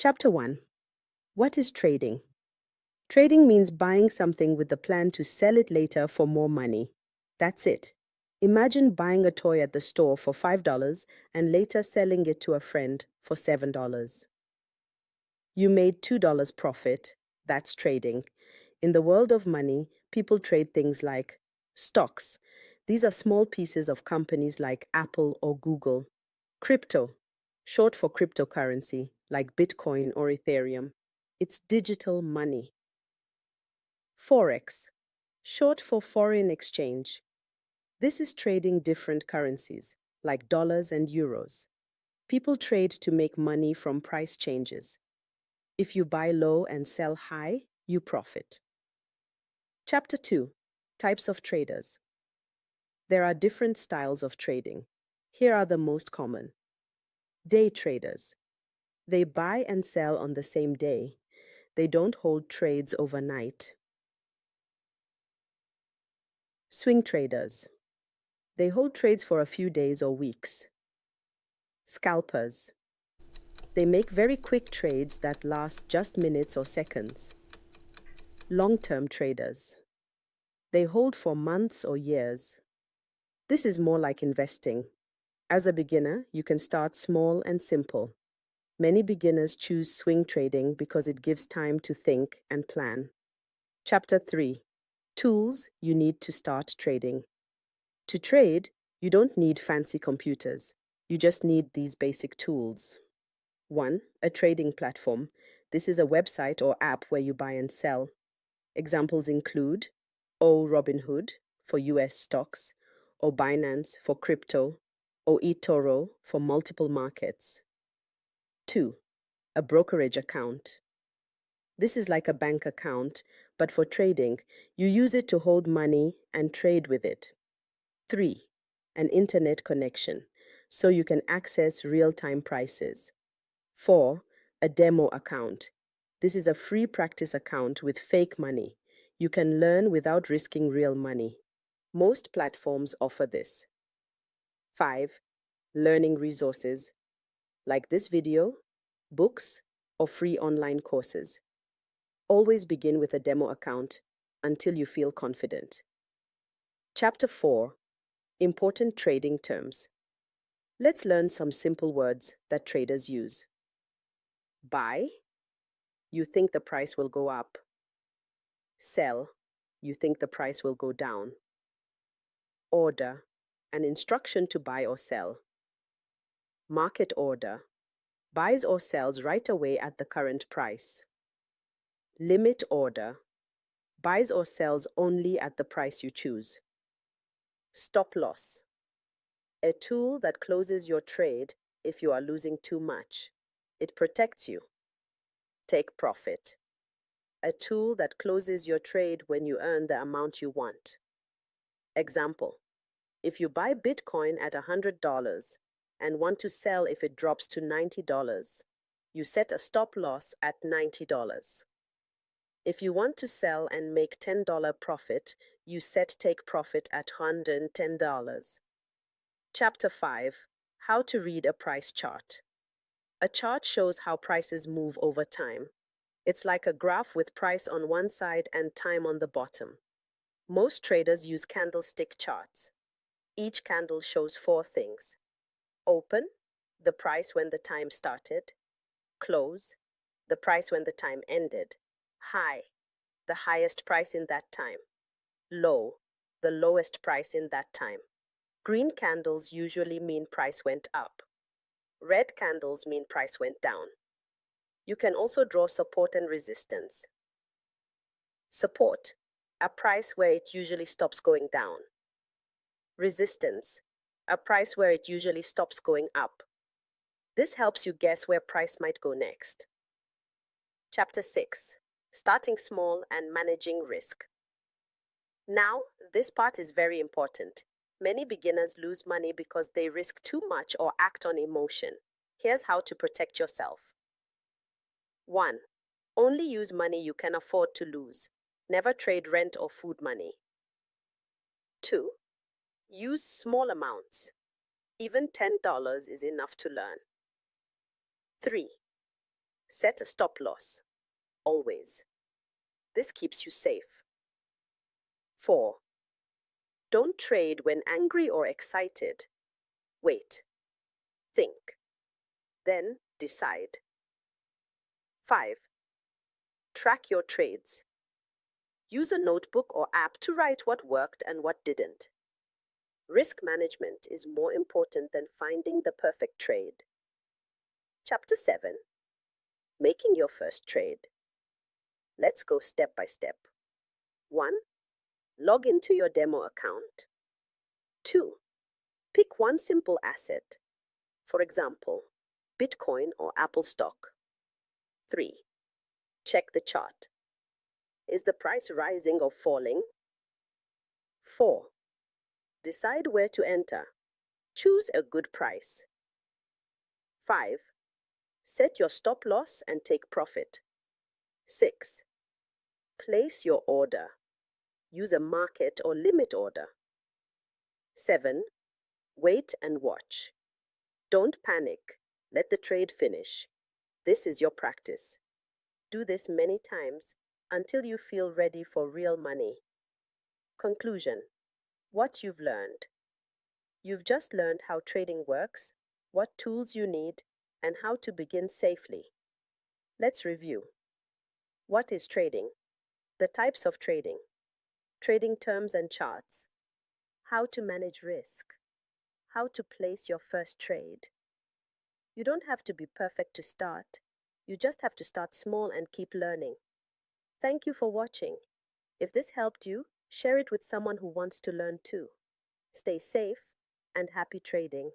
Chapter 1. What is trading? Trading means buying something with the plan to sell it later for more money. That's it. Imagine buying a toy at the store for $5 and later selling it to a friend for $7. You made $2 profit. That's trading. In the world of money, people trade things like stocks. These are small pieces of companies like Apple or Google. Crypto, short for cryptocurrency, like Bitcoin or Ethereum. It's digital money. Forex, short for foreign exchange. This is trading different currencies, like dollars and euros. People trade to make money from price changes. If you buy low and sell high, you profit. Chapter 2. Types of traders. There are different styles of trading. Here are the most common. Day traders. They buy and sell on the same day. They don't hold trades overnight. Swing traders. They hold trades for a few days or weeks. Scalpers. They make very quick trades that last just minutes or seconds. Long-term traders. They hold for months or years. This is more like investing. As a beginner, you can start small and simple. Many beginners choose swing trading because it gives time to think and plan. Chapter 3. Tools you need to start trading. To trade, you don't need fancy computers. You just need these basic tools. 1. A trading platform. This is a website or app where you buy and sell. Examples include Robinhood for US stocks, or Binance for crypto, or eToro for multiple markets. 2. A brokerage account. This is like a bank account, but for trading, you use it to hold money and trade with it. 3. An internet connection, so you can access real-time prices. 4. A demo account. This is a free practice account with fake money. You can learn without risking real money. Most platforms offer this. 5. Learning resources, like this video, books, or free online courses. Always begin with a demo account until you feel confident. Chapter 4. Important trading terms. Let's learn some simple words that traders use. Buy. You think the price will go up. Sell. You think the price will go down. Order. An instruction to buy or sell. Market order. Buys or sells right away at the current price. Limit order. Buys or sells only at the price you choose. Stop loss. A tool that closes your trade if you are losing too much. It protects you. Take profit. A tool that closes your trade when you earn the amount you want. Example: if you buy Bitcoin at $100 and want to sell if it drops to $90, you set a stop loss at $90. If you want to sell and make $10 profit, you set take profit at $110. Chapter 5. How to read a price chart. A chart shows how prices move over time. It's like a graph with price on one side and time on the bottom. Most traders use candlestick charts. Each candle shows 4 things. Open, the price when the time started. Close, the price when the time ended. High, the highest price in that time. Low, the lowest price in that time. Green candles usually mean price went up. Red candles mean price went down. You can also draw support and resistance. Support, a price where it usually stops going down. Resistance, a price where it usually stops going up. This helps you guess where price might go next. Chapter 6. Starting small and managing risk. Now, this part is very important. Many beginners lose money because they risk too much or act on emotion. Here's how to protect yourself. 1. Only use money you can afford to lose. Never trade rent or food money. 2. Use small amounts. Even $10 is enough to learn. 3. Set a stop loss. Always. This keeps you safe. 4. Don't trade when angry or excited. Wait. Think. Then decide. 5. Track your trades. Use a notebook or app to write what worked and what didn't. Risk management is more important than finding the perfect trade. Chapter 7. Making your first trade. Let's go step by step. 1. Log into your demo account. 2. Pick one simple asset. For example, Bitcoin or Apple stock. 3. Check the chart. Is the price rising or falling? 4. Decide where to enter. Choose a good price. 5. Set your stop loss and take profit. 6. Place your order. Use a market or limit order. 7. Wait and watch. Don't panic. Let the trade finish. This is your practice. Do this many times until you feel ready for real money. Conclusion. What you've learned. You've just learned how trading works, what tools you need, and how to begin safely. Let's review. What is trading? The types of trading. Trading terms and charts. How to manage risk. How to place your first trade. You don't have to be perfect to start. You just have to start small and keep learning. Thank you for watching. If this helped you, share it with someone who wants to learn too. Stay safe and happy trading.